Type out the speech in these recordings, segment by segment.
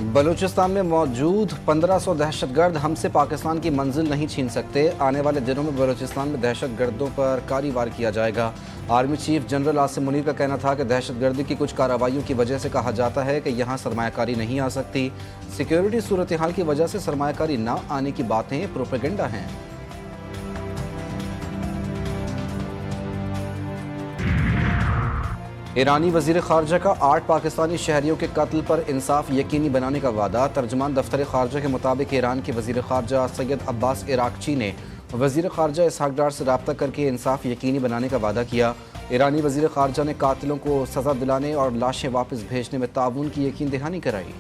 बलूचिस्तान में मौजूद 1500 दहशतगर्द हमसे पाकिस्तान की मंजिल नहीं छीन सकते। आने वाले दिनों में बलूचिस्तान में दहशतगर्दों पर कार्रवाई किया जाएगा। Army chief general Asim Munir का कहना था कि दहशतगर्दी की कुछ कार्रवाइयों की वजह से कहा जाता है कि यहाँ सरमायाकारी नहीं आ सकती। सिक्योरिटी सूरत हाल की वजह से सरमायाकारी न आने की बातें प्रोपेगेंडा हैं। ईरानी वज़ीर ख़ारजा का 8 पाकिस्तानी शहरियों के कत्ल पर इंसाफ यकीनी बनाने का वादा। तर्जुमान दफ्तर ख़ारजा के मुताबिक ईरान के वज़ीर ख़ारजा सैयद अब्बास इराक़ची ने वज़ीर ख़ारजा इसहाक़ डार से रब्ता करके इंसाफ यकीनी बनाने का वादा किया। ईरानी वज़ीर ख़ारजा ने कातिलों को सज़ा दिलाने और लाशें वापस भेजने में ताउन की यकीन दहानी कराई।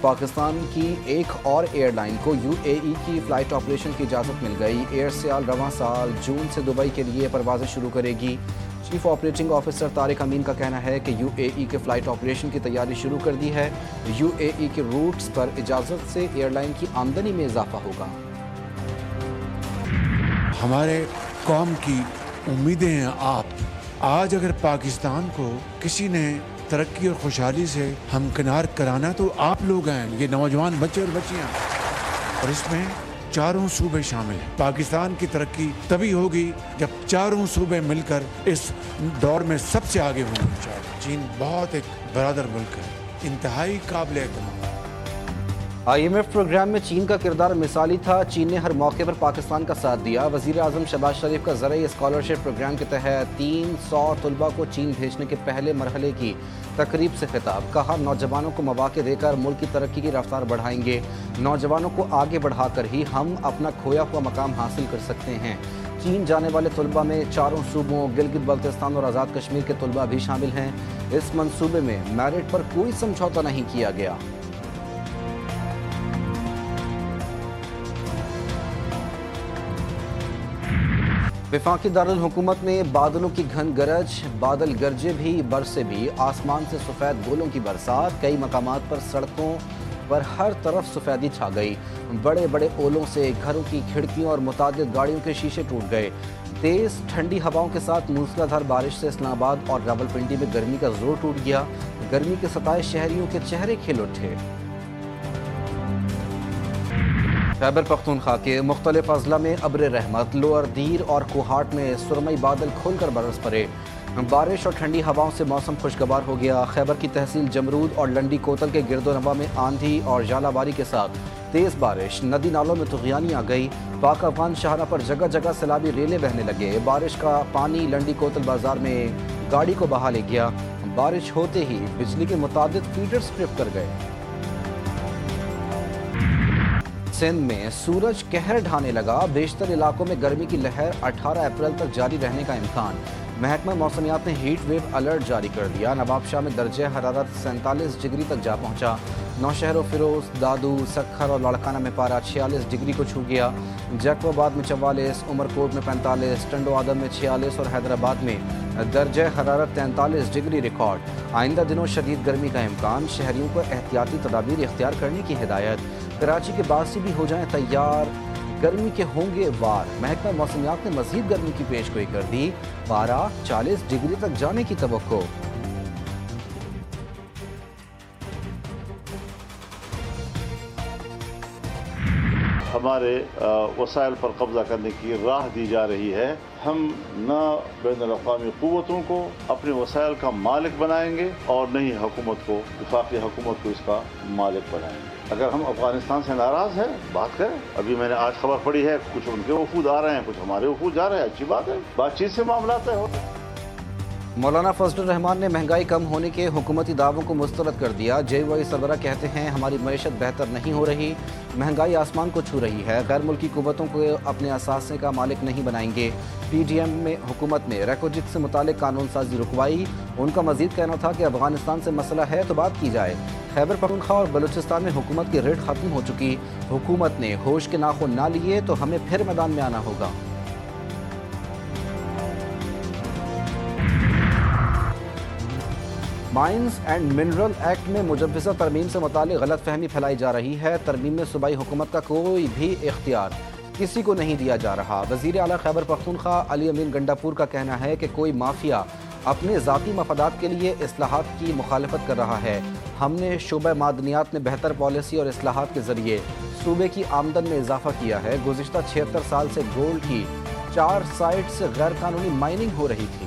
पाकिस्तान की एक और एयरलाइन को यूएई की फ़्लाइट ऑपरेशन की इजाज़त मिल गई। एयर सियाल रवां साल जून से दुबई के लिए परवाज़ें शुरू करेगी। चीफ ऑपरेटिंग ऑफिसर तारिक अमीन का कहना है कि यूएई के फ़्लाइट ऑपरेशन की तैयारी शुरू कर दी है। यूएई के रूट्स पर इजाज़त से एयरलाइन की आमदनी में इजाफा होगा। हमारे कौम की उम्मीदें हैं आप। आज अगर पाकिस्तान को किसी ने तरक्की और खुशहाली से हमकिनार कराना तो आप लोग हैं, ये नौजवान बच्चे और बच्चियां, और इसमें चारों सूबे शामिल हैं। पाकिस्तान की तरक्की तभी होगी जब चारों सूबे मिलकर इस दौर में सबसे आगे होंगे। चीन बहुत एक बरादर मुल्क है, इंतहाई काबिल एतमाद। IMF प्रोग्राम में चीन का किरदार मिसाली था। चीन ने हर मौके पर पाकिस्तान का साथ दिया। वज़ीर आज़म शहबाज शरीफ का ज़रिए स्कॉलरशिप प्रोग्राम के तहत 300 तलबा को चीन भेजने के पहले मरहले की तकरीब से खिताब। कहा, नौजवानों को मौके देकर मुल्क की तरक्की की रफ्तार बढ़ाएंगे। नौजवानों को आगे बढ़ाकर ही हम अपना खोया हुआ मकाम हासिल कर सकते हैं। चीन जाने वाले तलबा में चारों सूबों गिलगित बल्तिस्तान और आज़ाद कश्मीर के तलबा भी शामिल हैं। इस मंसूबे में मेरिट पर कोई समझौता नहीं किया गया। वफाकी दारुल हुकूमत में बादलों की घन गरज, बादल गरजे भी बरसे भी, आसमान से सफ़ेद गोलों की बरसात। कई मकामात पर सड़कों पर हर तरफ सफ़ेदी छा गई। बड़े बड़े ओलों से घरों की खिड़कियों और मुतादिद गाड़ियों के शीशे टूट गए। तेज़ ठंडी हवाओं के साथ मूसलाधार बारिश से इस्लामाबाद और रावलपिंडी में गर्मी का जोर टूट गया। गर्मी के सताए शहरियों के चेहरे खिल उठे। खैबर पख्तूनख्वा के मुख्तलिफ अजला में अब्र रहमत, लोअर दीर और कोहाट में सुरमई बादल खुलकर बरस पड़े। बारिश और ठंडी हवाओं से मौसम खुशगवार हो गया। खैबर की तहसील जमरूद और लंडी कोतल के गिरदोनवा में आंधी और जालाबारी के साथ तेज़ बारिश, नदी नालों में तुग़यानी आ गई। पाक अफगान शाहरा पर जगह जगह सैलाबी रेले बहने लगे। बारिश का पानी लंडी कोतल बाजार में गाड़ी को बहा ले गया। बारिश होते ही बिजली के मुताबिक फीडर्स ट्रिप कर गए। सिंध में सूरज कहर ढाने लगा। बेशतर इलाकों में गर्मी की लहर 18 अप्रैल तक जारी रहने का इम्कान। महकमा मौसमियात ने हीट वेव अलर्ट जारी कर दिया। नवाबशाह में दर्जे हरारत 47 डिग्री तक जा पहुंचा। नौशहर फिरोज, दादू, सखर और लाड़काना में पारा 46 डिग्री को छू गया। जैकोबाद में 44, उमरकोट में 45, टंडो आदम में 46 और हैदराबाद में दर्जे हरारत 43 डिग्री रिकॉर्ड। आइंदा दिनों शदीद गर्मी का इम्कान। शहरियों को एहतियाती तदाबीर इख्तियार करने की हिदायत। कराची के बासी भी हो जाएं तैयार, गर्मी के होंगे वार। महकमा मौसमियात ने मजीद गर्मी की पेशगोई कर दी। पारा 40 डिग्री तक जाने की तवक्को। हमारे वसाइल पर कब्जा करने की राह दी जा रही है। हम न बैनुल-अक़वामी क़ुव्वतों को अपने वसाइल का मालिक बनाएंगे और न ही हुकूमत को, वफाकी हुकूमत को इसका मालिक बनाएंगे। अगर हम अफगानिस्तान से नाराज़ हैं, बात करें। अभी मैंने आज खबर पड़ी है, कुछ उनके वफूद आ रहे हैं, कुछ हमारे वफूद जा रहे हैं। अच्छी बात है, बातचीत से मामला तय होता है। मौलाना फजलुर रहमान ने महंगाई कम होने के हुकूमती दावों को मुस्तरद कर दिया। जेवाई सरबराह कहते हैं, हमारी मईशत बेहतर नहीं हो रही, महंगाई आसमान को छू रही है। गैर मुल्की कुव्वतों को अपने असासे का मालिक नहीं बनाएंगे। PDM में हुकूमत ने रेकोजिक से मुतालिक कानून साजी रुकवाई। उनका मजीद कहना था कि अफगानिस्तान से मसला है तो बात की जाए। खैबर पख्तूनख्वा और बलूचिस्तान में हुकूमत की रिट खत्म हो चुकी। हुकूमत ने होश के नाखून ना लिए तो हमें फिर मैदान में आना होगा। माइंस एंड मिनरल एक्ट में मुजव्वज़ा तरमीम से मुतालिक गलत फहमी फैलाई जा रही है। तरमीम में सूबाई हुकूमत का कोई भी इख्तियार किसी को नहीं दिया जा रहा। वज़ीर आला खैबर पख्तूनख्वा अली अमीन गंडापुर का कहना है कि कोई माफिया اپنے ذاتی مفادات کے لیے اصلاحات کی مخالفت کر رہا ہے۔ ہم نے شعبہ معدنیات میں بہتر پالیسی اور اصلاحات کے ذریعے صوبے کی آمدن میں اضافہ کیا ہے۔ گزشتہ 76 سال سے گولڈ کی 4 سائٹ سے غیر قانونی مائننگ ہو رہی تھی۔